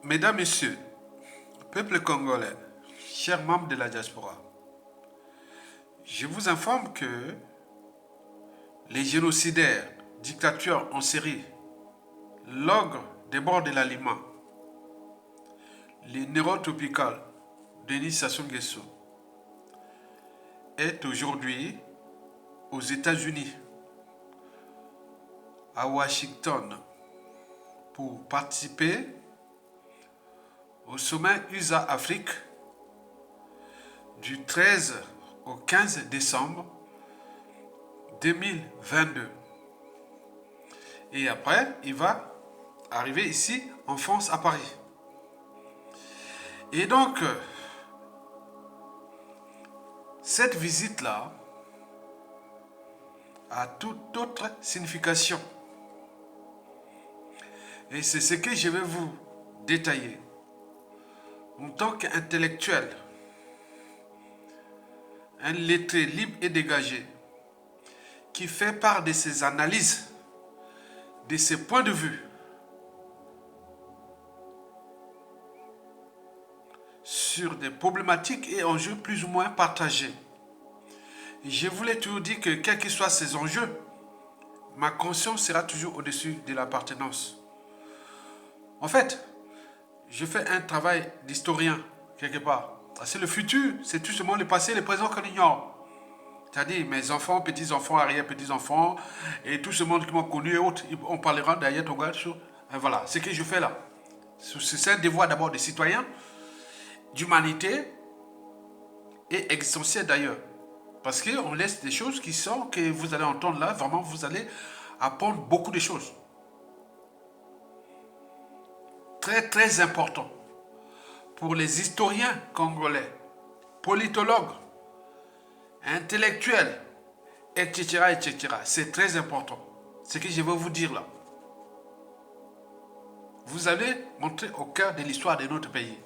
Mesdames, Messieurs, peuple congolais, chers membres de la diaspora, je vous informe que les génocidaires, dictateurs en série, l'ogre des bords de l'aliment, les neurotropical Denis Sassou Nguesso est aujourd'hui aux États-Unis, à Washington, pour participer au sommet USA-Afrique du 13 au 15 décembre 2022. Et après, il va arriver ici en France, à Paris. Et donc, cette visite-là a toute autre signification. Et c'est ce que je vais vous détailler. En tant qu'intellectuel, un lettré libre et dégagé, qui fait part de ses analyses, de ses points de vue sur des problématiques et enjeux plus ou moins partagés. Je voulais toujours dire que quels que soient ces enjeux, ma conscience sera toujours au-dessus de l'appartenance. En fait, je fais un travail d'historien, quelque part. C'est le futur, c'est tout simplement le passé et le présent qu'on ignore. C'est-à-dire mes enfants, petits-enfants, arrière-petits-enfants, et tout ce monde qui m'ont connu et autres, on parlera d'ailleurs, voilà, ce que je fais là. C'est un devoir d'abord des citoyens, d'humanité, et essentiel d'ailleurs. Parce qu'on laisse des choses qui sont, que vous allez entendre là, vraiment vous allez apprendre beaucoup de choses. Très très important pour les historiens congolais, politologues, intellectuels, etc., etc. C'est très important. Ce que je vais vous dire là. Vous allez montrer au cœur de l'histoire de notre pays.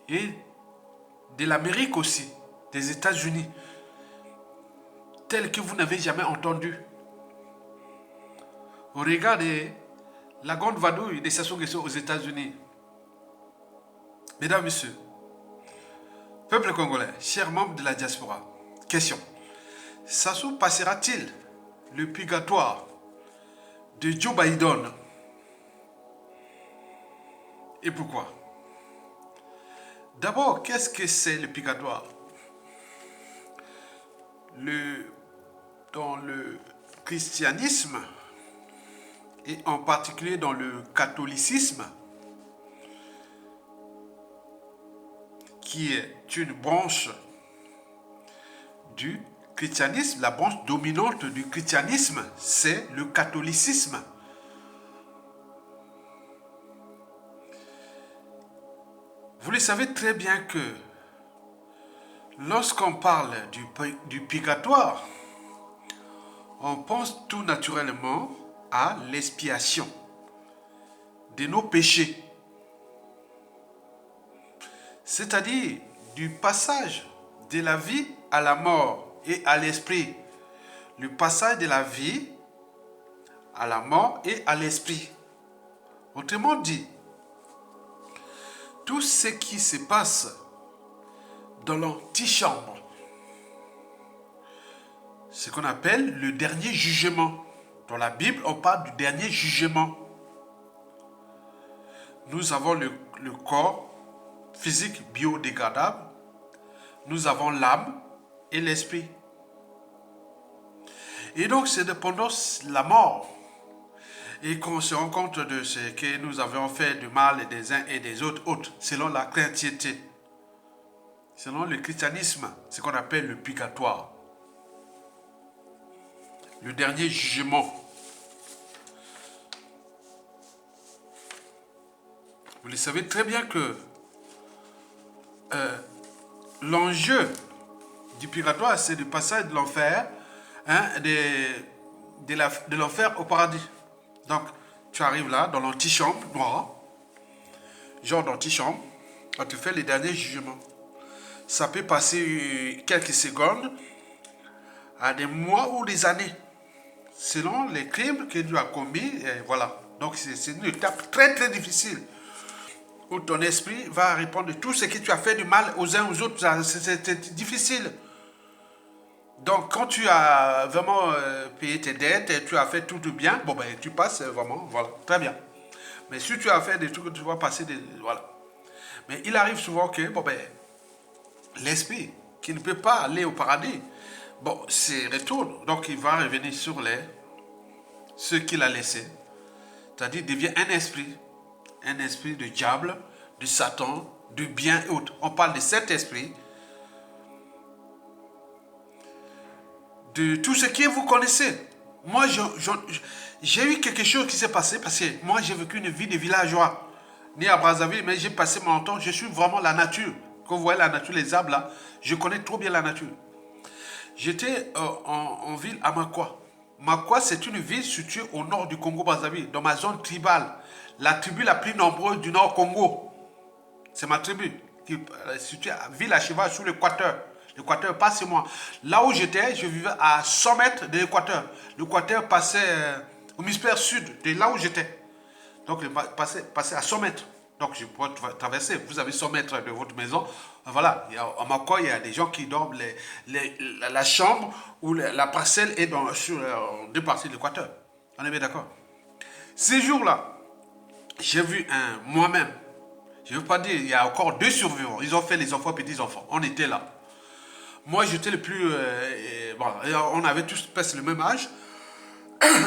Et de l'Amérique aussi, des États-Unis, tel que vous n'avez jamais entendu. Regardez la grande vadouille de Sassou Nguesso aux États-Unis. Mesdames, Messieurs, peuple congolais, chers membres de la diaspora, question. Sassou passera-t-il le purgatoire de Joe Biden? Et pourquoi? D'abord, qu'est-ce que c'est le purgatoire? Dans le christianisme, et en particulier dans le catholicisme, qui est une branche du christianisme, la branche dominante du christianisme, c'est le catholicisme. Vous le savez très bien que lorsqu'on parle du purgatoire, on pense tout naturellement à l'expiation de nos péchés. C'est-à-dire du passage de la vie à la mort et à l'esprit. Le passage de la vie à la mort et à l'esprit. Autrement dit, tout ce qui se passe dans l'antichambre, ce qu'on appelle le dernier jugement. Dans la Bible, on parle du dernier jugement. Nous avons le corps physique biodégradable, nous avons l'âme et l'esprit. Et donc, c'est pendant la mort et qu'on se rend compte de ce que nous avons fait du mal des uns et des autres, selon la chrétienté. Selon le christianisme, ce qu'on appelle le purgatoire. Le dernier jugement. Vous le savez très bien que l'enjeu du purgatoire, c'est le passage de l'enfer, de l'enfer au paradis. Donc, tu arrives là, dans l'antichambre noire, genre d'antichambre, quand tu fais les derniers jugements. Ça peut passer quelques secondes à des mois ou des années, selon les crimes que tu as commis, et voilà. Donc c'est une étape très très difficile où ton esprit va répondre de tout ce que tu as fait du mal aux uns aux autres. C'est difficile. Donc quand tu as vraiment payé tes dettes et tu as fait tout de bien, bon ben tu passes vraiment, voilà, très bien. Mais si tu as fait des trucs, tu vas passer des... Voilà. Mais il arrive souvent que, bon ben, l'esprit qui ne peut pas aller au paradis, bon, c'est retourne. Donc il va revenir sur ce qu'il a laissé. C'est-à-dire, il devient un esprit de diable, de Satan, de bien et autres. On parle de cet esprit, de tout ce que vous connaissez. Moi, j'ai eu quelque chose qui s'est passé parce que moi, j'ai vécu une vie de villageois. Né à Brazzaville, mais j'ai passé mon temps, je suis vraiment la nature. Quand vous voyez la nature, les arbres là, je connais trop bien la nature. J'étais en ville à Makwa. Makwa, c'est une ville située au nord du Congo-Brazzaville, dans ma zone tribale. La tribu la plus nombreuse du nord Congo. C'est ma tribu, qui est située à ville à cheval sous l'équateur. L'équateur, pas c'est moi. Là où j'étais, je vivais à 100 mètres de l'équateur. L'équateur passait au hémisphère sud, de là où j'étais. Donc, il passait à 100 mètres. Donc, je pourrais traverser. Vous avez 100 mètres de votre maison. Voilà. À Makwa, il y a des gens qui dorment la chambre où la parcelle est sur deux parties de l'équateur. On est bien d'accord. Ces jours-là, j'ai vu moi-même. Je ne veux pas dire, il y a encore 2 survivants. Ils ont fait les enfants, petits-enfants. On était là. Moi, j'étais le plus... bon, on avait tous presque le même âge.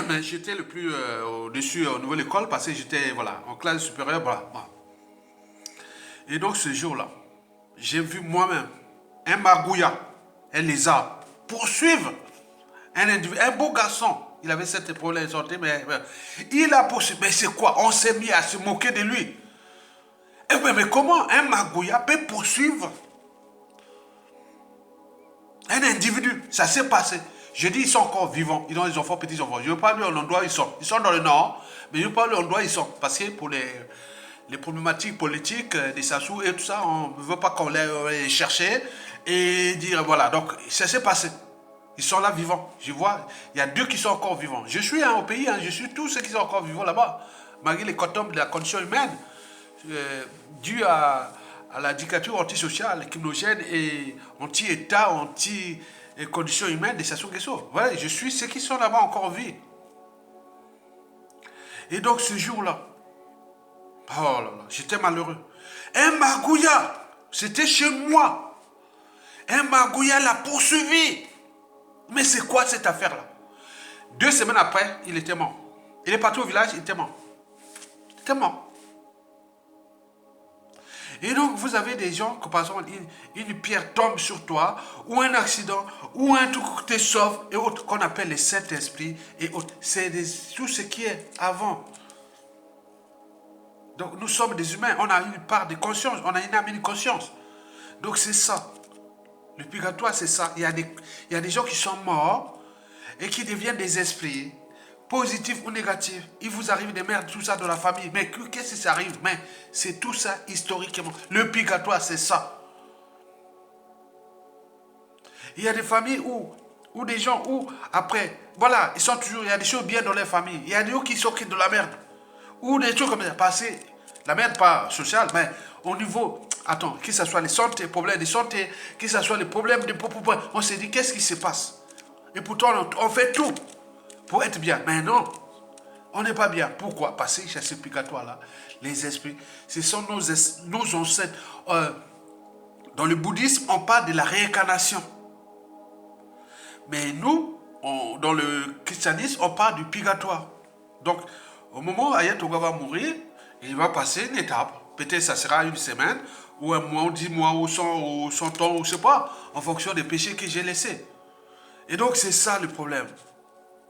Mais j'étais le plus au-dessus au niveau de l'école parce que j'étais voilà, en classe supérieure. Voilà. Et donc ce jour-là, j'ai vu moi-même un magouya, un lézard, poursuivre un individu, un beau garçon. Il avait cette problème de santé, mais il a poursuivi. Mais c'est quoi? On s'est mis à se moquer de lui. Et mais comment un magouya peut poursuivre un individu? Ça s'est passé. Je dis, ils sont encore vivants. Ils ont des enfants, petits-enfants. Je ne veux pas dire l'endroit où ils sont. Ils sont dans le nord, mais je ne veux pas dire l'endroit où ils sont. Parce que pour les problématiques politiques des Sassou et tout ça, on ne veut pas qu'on les cherche et dire, voilà. Donc, ça s'est passé. Ils sont là vivants. Je vois, il y a 2 qui sont encore vivants. Je suis au pays, je suis tous ceux qui sont encore vivants là-bas. Malgré les contempts de la condition humaine, dû à la dictature antisociale, criminogène et anti-État, anti-conditions humaines des Sassou Nguesso. Voilà, je suis ceux qui sont là-bas encore en vie. Et donc ce jour-là, oh là là, j'étais malheureux. Un magouya, c'était chez moi. Un magouya l'a poursuivi. Mais c'est quoi cette affaire-là? 2 semaines après, il était mort. Il est parti au village, il était mort. Il était mort. Et donc, vous avez des gens que, par exemple, une pierre tombe sur toi, ou un accident, ou un truc qui te sauve, et autres, qu'on appelle les Saint-Esprit, et autres. C'est tout ce qui est avant. Donc, nous sommes des humains, on a une part de conscience, on a une âme, une conscience. Donc, c'est ça. Le purgatoire, c'est ça. Il y a des gens qui sont morts, et qui deviennent des esprits, positif ou négatif, il vous arrive des merdes, tout ça dans la famille. Mais qu'est-ce que ça arrive? Mais c'est tout ça historiquement. Le purgatoire, c'est ça. Il y a des familles où des gens, où après, voilà, ils sont toujours, il y a des choses bien dans leur famille. Il y a des gens qui s'occupent de la merde. Ou des choses comme ça. Passer la merde, pas sociale, mais au niveau, attends, que ce soit les santé, problèmes de santé, que ce soit les problèmes de on s'est dit, qu'est-ce qui se passe? Et pourtant, on fait tout pour être bien. Mais non, on n'est pas bien. Pourquoi? Parce que chez ce purgatoire-là, les esprits, ce sont nos ancêtres. Dans le bouddhisme, on parle de la réincarnation. Mais nous, dans le christianisme, on parle du purgatoire. Donc, au moment où Ayat Toga va mourir, il va passer une étape. Peut-être ça sera une semaine, ou un mois, ou 10 mois, ou 100 ans, ou je ne sais pas, en fonction des péchés que j'ai laissés. Et donc, c'est ça le problème.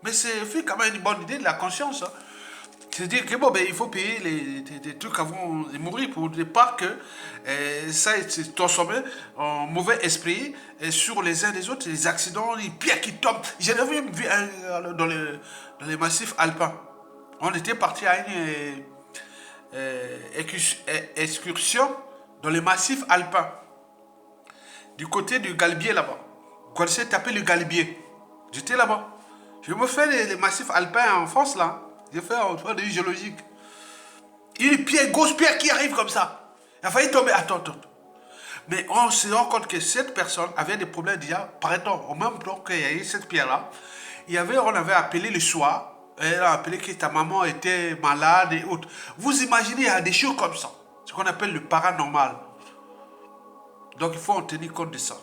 Mais c'est quand même une bonne idée de la conscience. Hein. C'est-à-dire que bon, ben, il faut payer les trucs avant de mourir pour ne pas que ça se transforme en mauvais esprit sur les uns des autres, les accidents, les pierres qui tombent. J'ai vu dans les massifs alpins. On était parti à une excursion dans les massifs alpins. Du côté du Galibier là-bas. Vous connaissez taper le Galibier. J'étais là-bas. Je me fais les massifs alpins en France là. J'ai fait un point de vue géologique. Une pierre, grosse pierre qui arrive comme ça. Il a failli tomber. Attends. Mais on se rend compte que cette personne avait des problèmes déjà, paraît-on, au même temps qu'il y a eu cette pierre-là. On avait appelé le soir. Elle a appelé que ta maman était malade et autres. Vous imaginez, il y a des choses comme ça. Ce qu'on appelle le paranormal. Donc il faut en tenir compte de ça.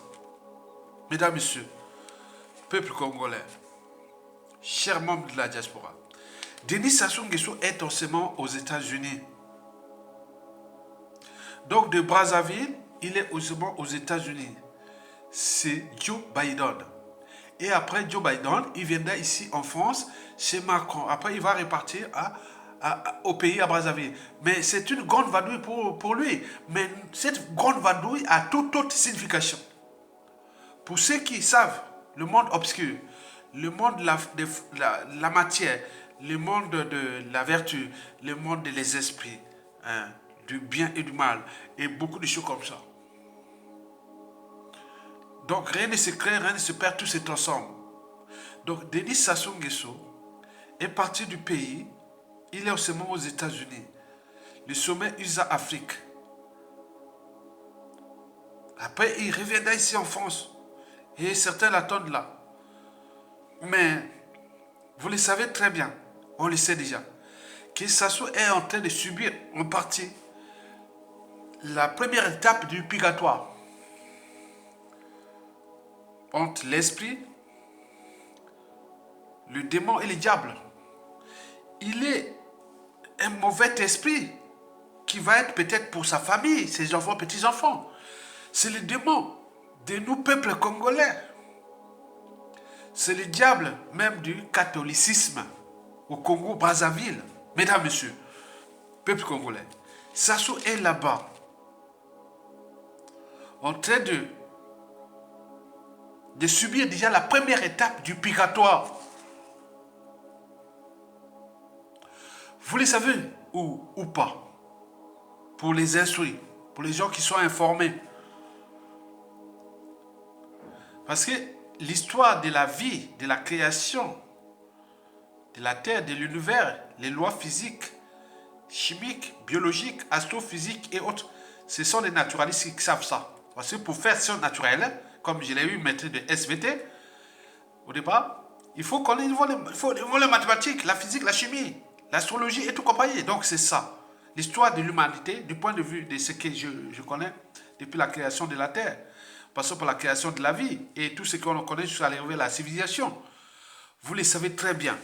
Mesdames, Messieurs, peuple congolais, chers membres de la diaspora, Denis Sassou Nguesso est anciennement aux États-Unis. Donc de Brazzaville, il est anciennement aux États-Unis. C'est Joe Biden. Et après Joe Biden, il viendra ici en France, chez Macron. Après, il va repartir au pays, à Brazzaville. Mais c'est une grande vadouille pour lui. Mais cette grande vadouille a toute autre signification. Pour ceux qui savent le monde obscur, le monde de la matière, le monde de la vertu, le monde des esprits, hein, du bien et du mal, et beaucoup de choses comme ça. Donc rien ne se crée, rien ne se perd, tout c'est ensemble. Donc Denis Sassou Nguesso est parti du pays, il est au sommet aux États-Unis, le sommet USA-Afrique. Après, il reviendra ici en France. Et certains l'attendent là. Mais, vous le savez très bien, on le sait déjà, que Sassou est en train de subir en partie la première étape du purgatoire. Entre l'esprit, le démon et le diable. Il est un mauvais esprit qui va être peut-être pour sa famille, ses enfants, petits-enfants. C'est le démon de nous, peuples congolais. C'est le diable même du catholicisme au Congo-Brazzaville. Mesdames, Messieurs, peuple congolais, Sassou est là-bas, en train de subir déjà la première étape du purgatoire. Vous le savez ou pas? Pour les instruits, pour les gens qui sont informés. Parce que l'histoire de la vie, de la création, de la Terre, de l'univers, les lois physiques, chimiques, biologiques, astrophysiques et autres, ce sont les naturalistes qui savent ça. Parce que pour faire sciences naturelles, comme je l'ai eu maîtrise de SVT, au départ, il faut connaître les mathématiques, la physique, la chimie, l'astrologie et tout compagnie. Donc c'est ça. L'histoire de l'humanité, du point de vue de ce que je connais depuis la création de la Terre, passons par la création de la vie et tout ce qu'on connaît jusqu'à l'arrivée de la civilisation. Vous le savez très bien.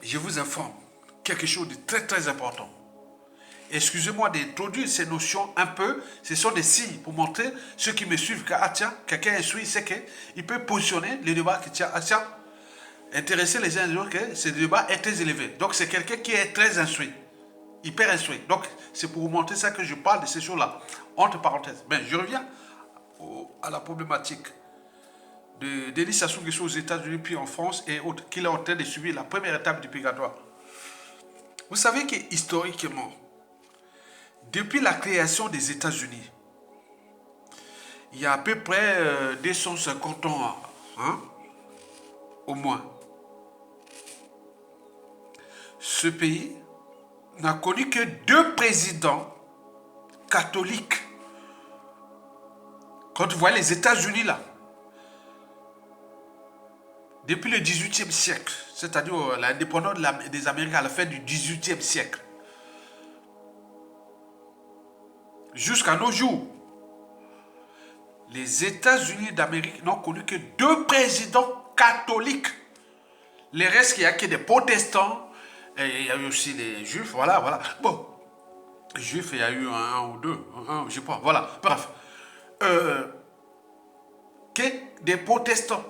Je vous informe quelque chose de très très important. Excusez-moi d'introduire ces notions un peu. Ce sont des signes pour montrer ceux qui me suivent que, ah tiens, quelqu'un est instruit, c'est qu'il peut positionner le débat qui tient, ah tiens, intéresser les gens les autres que ce débat est très élevé. Donc c'est quelqu'un qui est très instruit, hyper instruit. Donc c'est pour vous montrer ça que je parle de ces choses-là. Entre parenthèses. Mais je reviens à la problématique de Denis Sassou Nguesso aux États-Unis puis en France et autres, qu'il est en train de subir la première étape du purgatoire. Vous savez que historiquement, depuis la création des États-Unis, il y a à peu près 250 ans, hein, au moins, ce pays n'a connu que 2 présidents catholiques. Quand vous voyez les États-Unis là, depuis le 18e siècle, c'est-à-dire l'indépendance des Amériques à la fin du 18e siècle, jusqu'à nos jours, les États-Unis d'Amérique n'ont connu que 2 présidents catholiques. Les restes, il n'y a que des protestants, et il y a eu aussi les juifs, voilà. Bon, les juifs, il y a eu un ou deux, je sais pas, voilà, bref. Que des protestants.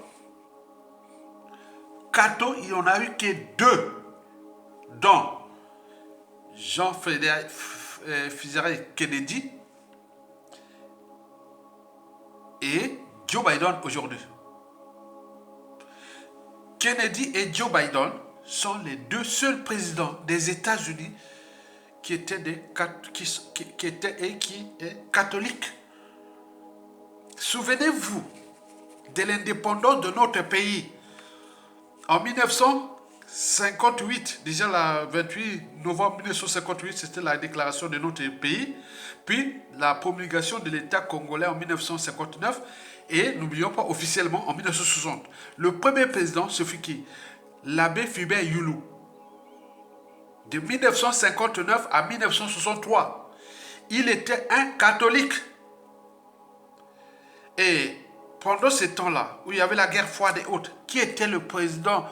Catholiques, il n'y en a eu que 2, dont Jean Fitzgerald Kennedy et Joe Biden aujourd'hui. Kennedy et Joe Biden sont les 2 seuls présidents des États-Unis qui étaient catholiques. Souvenez-vous de l'indépendance de notre pays en 19 58, déjà le 28 novembre 1958, c'était la déclaration de notre pays, puis la promulgation de l'État congolais en 1959, et n'oublions pas officiellement en 1960. Le premier président, ce fut qui? L'abbé Fulbert Youlou. De 1959 à 1963. Il était un catholique. Et pendant ce temps-là, où il y avait la guerre froide et autres, qui était le président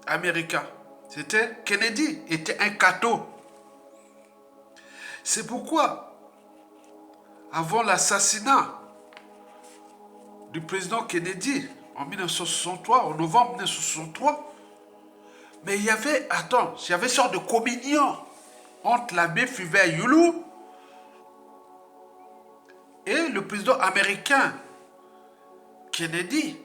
américain? C'était Kennedy, était un catho. C'est pourquoi, avant l'assassinat du président Kennedy, en 1963, en novembre 1963, mais il y avait, il y avait une sorte de communion entre l'abbé Fulbert Youlou et le président américain Kennedy.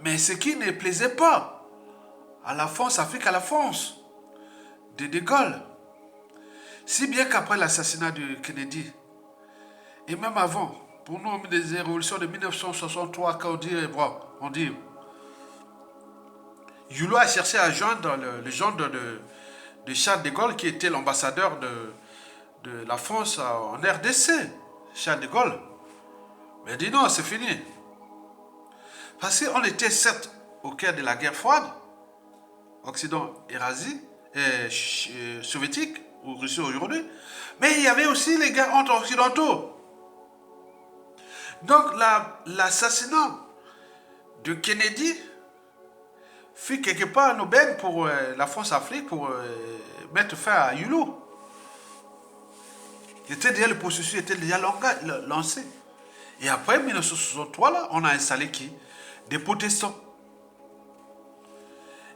Mais ce qui ne plaisait pas à la France Afrique, à la France de Gaulle. Si bien qu'après l'assassinat de Kennedy, et même avant, pour nous, des révolutions de 1963, quand on dit Youlou a cherché à joindre le genre de Charles de Gaulle, qui était l'ambassadeur de la France en RDC, Charles de Gaulle. Mais il dit non, c'est fini. Parce qu'on était certes au cœur de la guerre froide, Occident Eurasie, soviétique, ou Russie aujourd'hui, mais il y avait aussi les guerres entre occidentaux. Donc l'assassinat de Kennedy fut quelque part une aubaine pour la France-Afrique pour mettre fin à Youlou. Le processus était déjà lancé. Et après 1963, là, on a installé qui? Des protestants.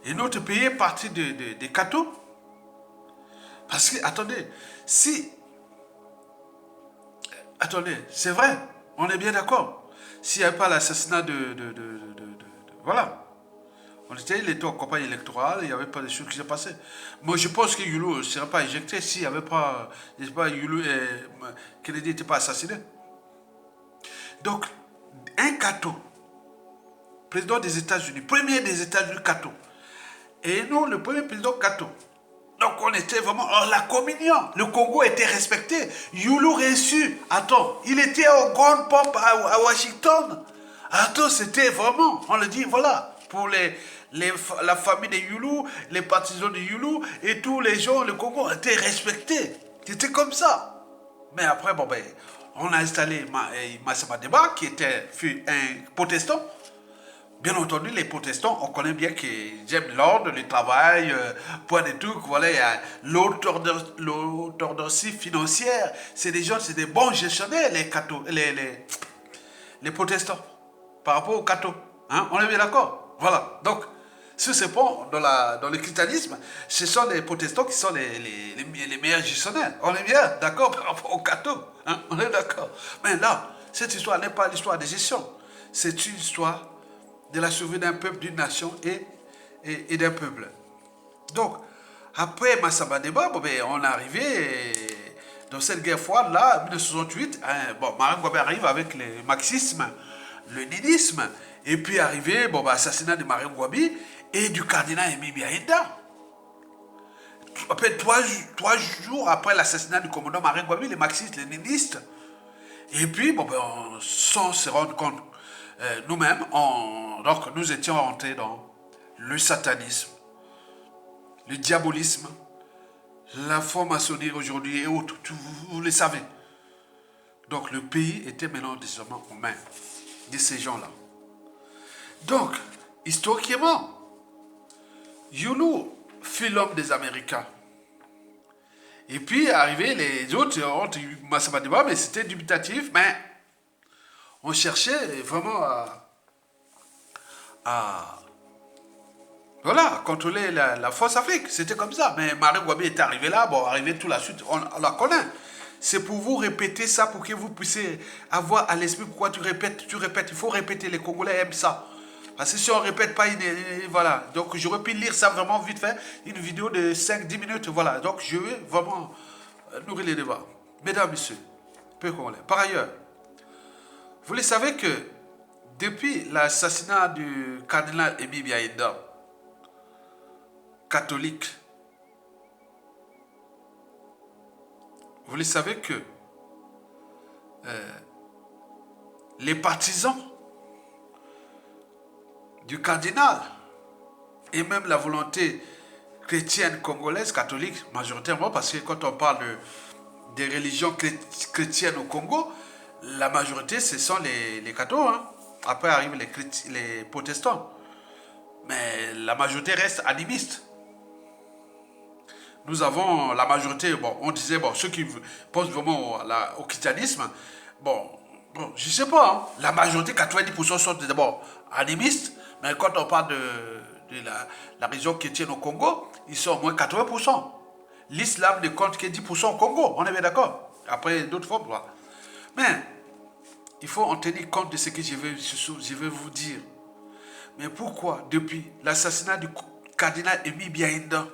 Et notre pays est parti des cathos. Parce que, attendez, attendez, c'est vrai, on est bien d'accord. S'il n'y avait pas l'assassinat voilà. Il était en campagne électorale, il n'y avait pas de choses qui se passaient. Moi, je pense que Youlou ne serait pas éjecté s'il n'y avait pas, Youlou et Kennedy n'étaient pas assassinés. Donc, un catho, président des États-Unis, premier des États-Unis catho, et nous, le premier président catho. Donc, on était vraiment en la communion. Le Congo était respecté. Youlou reçu. Attends, il était au Grand Pompe à Washington. Attends, c'était vraiment, on le dit, voilà, pour la famille de Youlou, les partisans de Youlou, et tous les gens, le Congo était respecté. C'était comme ça. Mais après, on a installé Massamba Deba, qui fut un protestant. Bien entendu, les protestants, on connaît bien qu'ils aiment l'ordre, le travail, point de tout. Voilà, il y a l'orthodoxie financière. C'est des gens, c'est des bons gestionnaires, les protestants, par rapport aux cathos. Hein, on est bien d'accord? Voilà. Donc, sur ce point, dans le christianisme, ce sont les protestants qui sont les meilleurs gestionnaires. On est bien d'accord par rapport aux cathos. Hein, on est d'accord. Mais là, cette histoire n'est pas l'histoire de gestion. C'est une histoire de la survie d'un peuple, d'une nation et d'un peuple. Donc, après Massamba Deba, on est arrivé dans cette guerre froide-là, en 1968. Martin Ngouabi arrive avec le marxisme, le léninisme, et puis arrivé, assassinat de Martin Ngouabi et du cardinal Aimé Biaïda. Après 3 jours après l'assassinat du commandant Martin Ngouabi, les marxistes, les léninistes, et puis, sans se rendre compte, nous-mêmes, donc nous étions rentrés dans le satanisme, le diabolisme, la franc-maçonnerie aujourd'hui et autres, vous le savez. Donc le pays était maintenant désormais aux mains de ces gens-là. Donc, historiquement, Youlou fut l'homme des Américains. Et puis, arrivé les autres, Massamba Deba, mais c'était dubitatif, mais on cherchait vraiment à contrôler la force Afrique. C'était comme ça. Mais Martin Ngouabi est arrivé là, arrivé tout la suite, on la connaît. C'est pour vous répéter ça, pour que vous puissiez avoir à l'esprit pourquoi tu répètes. Il faut répéter, les Congolais aiment ça. Parce que si on ne répète pas, voilà. Donc j'aurais pu lire ça vraiment vite fait, une vidéo de 5-10 minutes, voilà. Donc je vais vraiment nourrir les débats. Mesdames, messieurs, peu Congolais. Par ailleurs, vous le savez que Depuis l'assassinat du cardinal Emi Biaïda, catholique, vous le savez que les partisans du cardinal et même la volonté chrétienne congolaise, catholique majoritairement, parce que quand on parle des religions chrétiennes au Congo, la majorité ce sont les cathos, hein. Après arrivent les protestants, mais la majorité reste animiste. Nous avons la majorité, bon, on disait, bon, ceux qui pensent vraiment au christianisme, bon, je ne sais pas, hein, la majorité, 90% sont d'abord animistes, mais quand on parle de la religion chrétienne au Congo, ils sont au moins 80%. L'islam ne compte que 10% au Congo, on est bien d'accord. Après, d'autres formes, voilà. Mais, il faut en tenir compte de ce que je vais vous dire. Mais pourquoi, depuis l'assassinat du cardinal Emi Biaïda,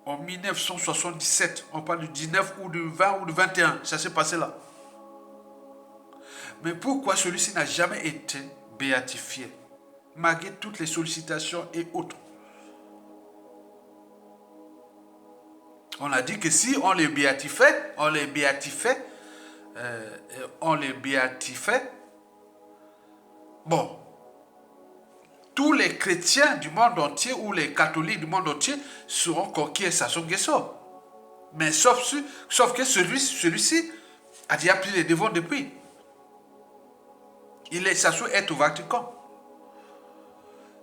en 1977, on parle du 19 ou du 20 ou du 21, ça s'est passé là. Mais pourquoi celui-ci n'a jamais été béatifié, malgré toutes les sollicitations et autres? On a dit que si on les béatifiait, bon, tous les chrétiens du monde entier ou les catholiques du monde entier seront conquis Sassou Nguesso. Mais sauf que celui-ci a déjà pris les devants depuis. Sassou est au Vatican.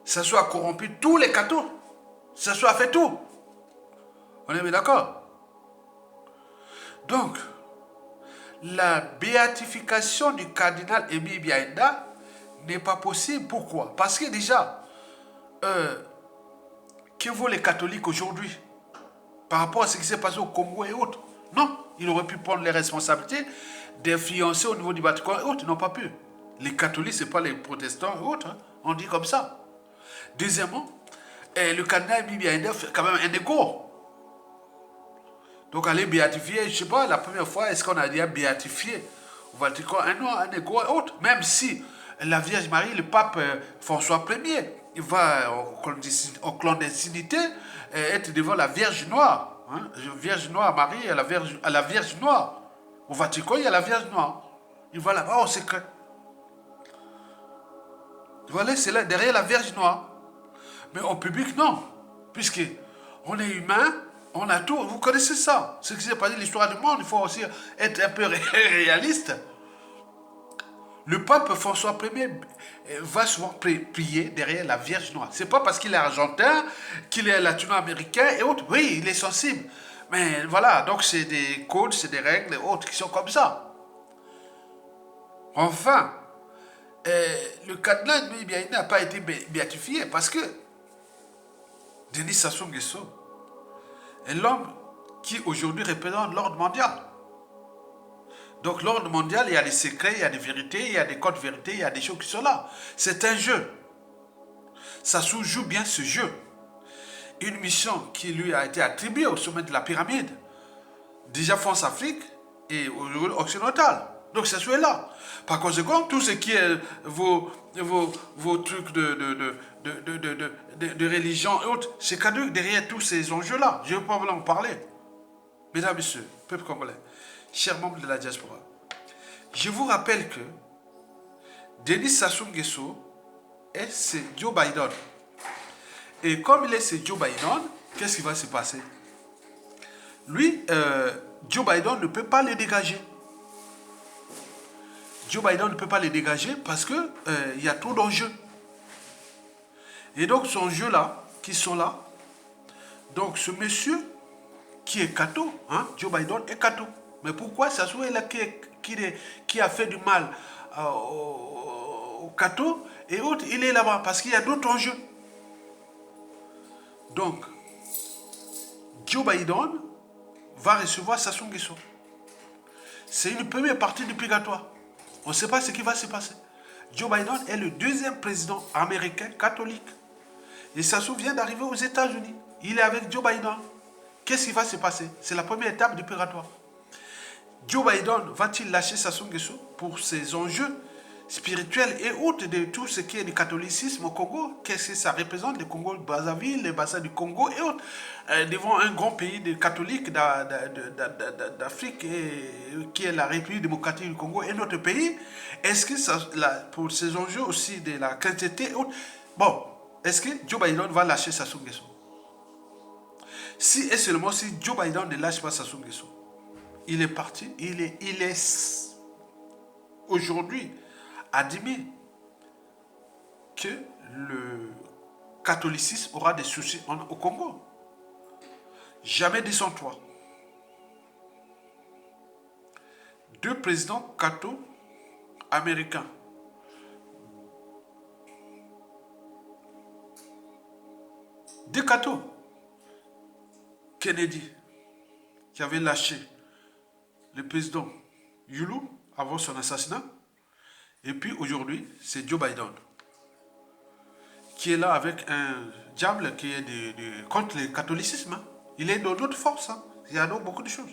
Sassou a corrompu tous les cathos. Sassou a fait tout. On est bien d'accord? Donc, la béatification du cardinal Emi Biaïda n'est pas possible. Pourquoi? Parce que déjà, que vaut les catholiques aujourd'hui par rapport à ce qui s'est passé au Congo et autres? Non, il aurait pu prendre les responsabilités d'influencer au niveau du Vatican et autres, ils n'ont pas pu. Les catholiques, ce n'est pas les protestants et autres, hein. On dit comme ça. Deuxièmement, le cardinal Emi Biaïda fait quand même un égo. Donc aller béatifier, je ne sais pas, la première fois, est-ce qu'on a déjà béatifié au Vatican un égo et autres? Même si la Vierge Marie, le pape François Ier, il va en clandestinité être devant la Vierge Noire. Hein? Vierge Noire, Marie à la Vierge Noire. Au Vatican, il y a la Vierge Noire. Il va là-bas en secret. Voilà, c'est là, derrière la Vierge Noire. Mais en public, non. Puisque on est humain, on a tout. Vous connaissez ça. Ce qui s'est passé, l'histoire du monde, il faut aussi être un peu réaliste. Le pape François Ier va souvent prier derrière la Vierge Noire. C'est pas parce qu'il est argentin, qu'il est latino-américain et autres. Oui, il est sensible. Mais voilà, donc c'est des codes, c'est des règles et autres qui sont comme ça. Enfin, le cardinal n'a pas été béatifié parce que Denis Sassou Nguesso est l'homme qui aujourd'hui représente l'ordre mondial. Donc l'ordre mondial, il y a des secrets, il y a des vérités, il y a des codes vérités, il y a des choses qui sont là. C'est un jeu. Sassou joue bien ce jeu. Une mission qui lui a été attribuée au sommet de la pyramide. Déjà France-Afrique et occidentale. Donc Sassou est là. Par conséquent, tout ce qui est vos trucs de religion et autres, c'est caduc derrière tous ces enjeux-là. Je ne vais pas vous en parler. Mesdames et messieurs, peuple congolais, chers membres de la diaspora, je vous rappelle que Denis Sassou Nguesso c'est Joe Biden. Et comme il est c'est Joe Biden, qu'est-ce qui va se passer? Lui, Joe Biden ne peut pas le dégager. Joe Biden ne peut pas les dégager parce que y a trop d'enjeux. Et donc, ces enjeux-là, qui sont là, donc ce monsieur qui est catho, hein, Joe Biden est catho. Mais pourquoi Sassou est là qui a fait du mal au catho et autres, il est là-bas parce qu'il y a d'autres enjeux. Donc, Joe Biden va recevoir Sassou Nguesso. C'est une première partie du purgatoire. On ne sait pas ce qui va se passer. Joe Biden est le deuxième président américain catholique. Et Sassou vient d'arriver aux États-Unis. Il est avec Joe Biden. Qu'est-ce qui va se passer? C'est la première étape du purgatoire. Joe Biden va-t-il lâcher Sassou Nguesso pour ses enjeux spirituelle et autres de tout ce qui est du catholicisme au Congo. Qu'est-ce que ça représente, le Congo, Brazzaville, le bassin du Congo et autres, devant un grand pays de catholiques d'Afrique qui est la République démocratique du Congo et notre pays. Est-ce que ça, pour ces enjeux aussi de la chrétienté et autres, bon, est-ce que Joe Biden va lâcher Sassou Nguesso? Si et seulement si Joe Biden ne lâche pas Sassou Nguesso, il est parti, il est aujourd'hui admis que le catholicisme aura des soucis au Congo. Jamais descends toi. Deux présidents catho américains. Deux cathos. Kennedy, qui avait lâché le président Yulu avant son assassinat. Et puis aujourd'hui, c'est Joe Biden, qui est là avec un diable qui est contre le catholicisme. Hein. Il est dans d'autres forces. Hein. Il y a donc beaucoup de choses.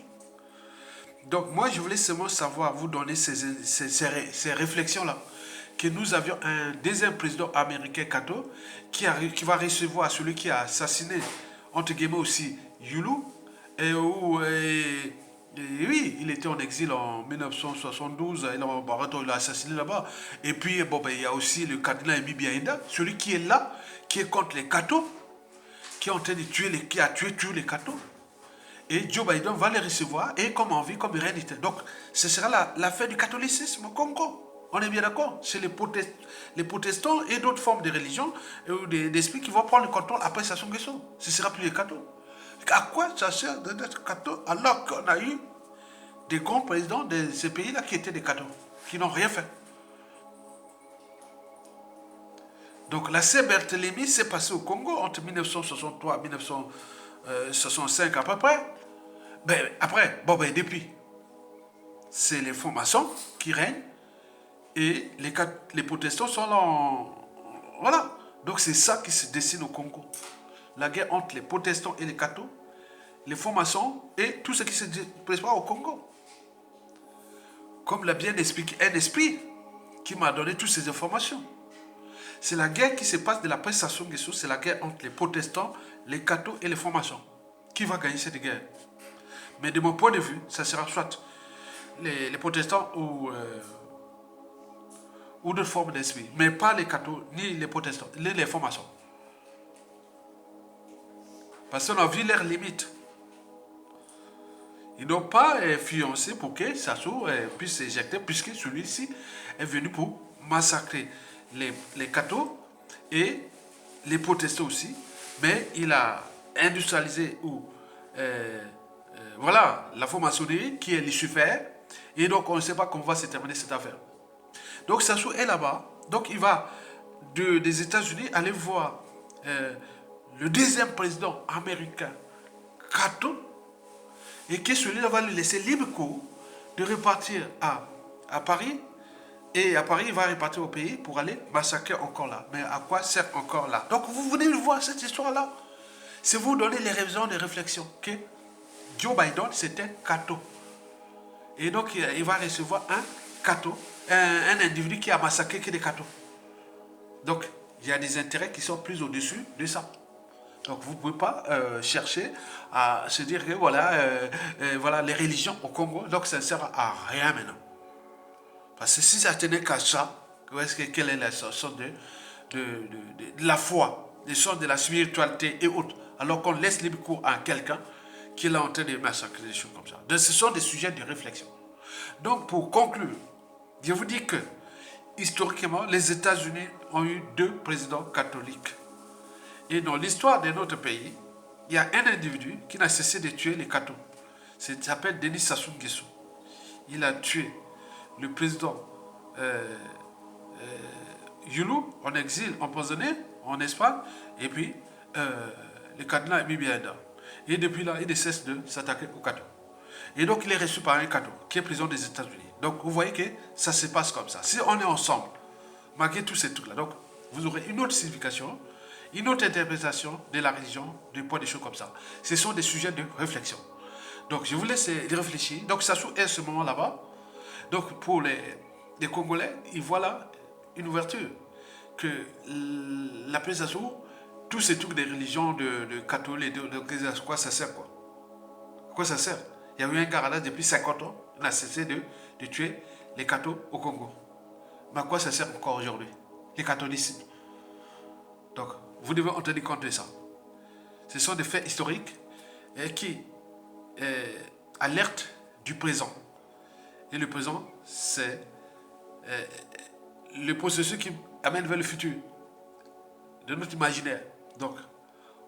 Donc moi, je voulais seulement savoir, vous donner ces réflexions-là. Que nous avions un deuxième président américain catho qui va recevoir celui qui a assassiné, entre guillemets aussi, Yulu. Et oui, il était en exil en 1972, il l'a assassiné là-bas. Et puis, bon, ben, il y a aussi le cardinal Emi Biaïda, celui qui est là, qui est contre les cathos, qui est en train de qui a tué tous les cathos. Et Joe Biden va les recevoir, et comme envie, comme réalité. Donc, ce sera la fin du catholicisme au Congo. On est bien d'accord? C'est les protestants et d'autres formes de religion ou d'esprit qui vont prendre le contrôle après Sassou Nguesso. Ce ne sera plus les cathos. À quoi ça sert d'être catho alors qu'on a eu des grands présidents de ces pays-là qui étaient des cathos, qui n'ont rien fait? Donc la Saint-Barthélemy s'est passée au Congo entre 1963 et 1965 à peu près. Ben, après, bon ben depuis, c'est les francs-maçons qui règnent et les protestants sont là Voilà. Donc c'est ça qui se dessine au Congo. La guerre entre les protestants et les cathos, les francs-maçons et tout ce qui se prépare au Congo. Comme l'a bien expliqué un esprit qui m'a donné toutes ces informations. C'est la guerre qui se passe de la presse Sassou Nguesso, c'est la guerre entre les protestants, les cathos et les francs-maçons. Qui va gagner cette guerre? Mais de mon point de vue, ça sera soit les protestants ou d'autres formes d'esprit. Mais pas les cathos, ni les protestants, ni les francs-maçons. Parce qu'on a vu leurs limites. Ils n'ont pas fiancé pour que Sassou puisse s'éjecter, puisque celui-ci est venu pour massacrer les cathos et les protestants aussi. Mais il a industrialisé voilà, la franc-maçonnerie qui est Lucifer. Et donc on ne sait pas comment va se terminer cette affaire. Donc Sassou est là-bas. Donc il va des États-Unis aller voir le deuxième président américain, catho, et que celui-là va lui laisser libre cours de repartir à Paris. Et à Paris, il va repartir au pays pour aller massacrer encore là. Mais à quoi sert encore là? Donc vous venez voir cette histoire-là. C'est vous donner les raisons de réflexion que Joe Biden, c'était catho. Et donc il va recevoir un catho, un individu qui a massacré que des cathos. Donc il y a des intérêts qui sont plus au-dessus de ça. Donc vous ne pouvez pas chercher à se dire que voilà, voilà les religions au Congo, donc ça ne sert à rien maintenant. Parce que si ça tenait qu'à ça, quelle est la leçon de la foi, les sens de la spiritualité et autres, alors qu'on laisse libre cours à quelqu'un qui est en train de massacrer des choses comme ça. Donc ce sont des sujets de réflexion. Donc pour conclure, je vous dis que historiquement, les États-Unis ont eu deux présidents catholiques. Et dans l'histoire de notre pays, il y a un individu qui n'a cessé de tuer les cathos. Il s'appelle Denis Sassou Nguesso. Il a tué le président Yulu en exil, empoisonné en Espagne, et puis le cardinal Emi Biaïda. Et depuis là, il ne cesse de s'attaquer aux cathos. Et donc, il est reçu par un catho qui est président des États-Unis. Donc, vous voyez que ça se passe comme ça. Si on est ensemble, malgré tous ces trucs-là, donc, vous aurez une autre signification, une autre interprétation de la religion, du point des choses comme ça. Ce sont des sujets de réflexion. Donc, je vous laisse y réfléchir. Donc, Sassou est à ce moment là-bas. Donc, pour les Congolais, ils voient là une ouverture. Que la présentation, tous ces trucs des religions de catholiques, à quoi ça sert quoi? À quoi ça sert? Il y a eu un gars là depuis 50 ans, il a cessé de tuer les cathos au Congo. Mais à quoi ça sert encore aujourd'hui? Les catholicismes. Donc, vous devez en tenir compte de ça. Ce sont des faits historiques qui alertent du présent. Et le présent, c'est le processus qui amène vers le futur, de notre imaginaire. Donc,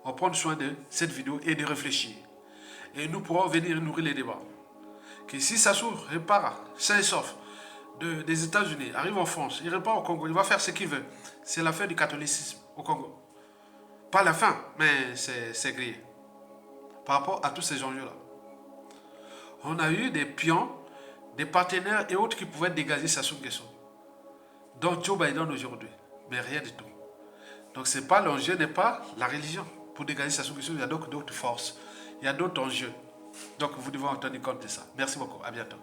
on prend soin de cette vidéo et de réfléchir. Et nous pourrons venir nourrir les débats. Que si ça s'ouvre, repart, sain et sauf, des États-Unis, arrive en France, il repart au Congo, il va faire ce qu'il veut. C'est la fin du catholicisme au Congo. Pas la fin, mais c'est grillé. Par rapport à tous ces enjeux-là. On a eu des pions, des partenaires et autres qui pouvaient dégager Sassou Nguesso. Donc Joe Biden aujourd'hui, mais rien du tout. Donc c'est pas l'enjeu, n'est pas la religion. Pour dégager Sassou Nguesso, il y a donc d'autres forces. Il y a d'autres enjeux. Donc vous devez en tenir compte de ça. Merci beaucoup. À bientôt.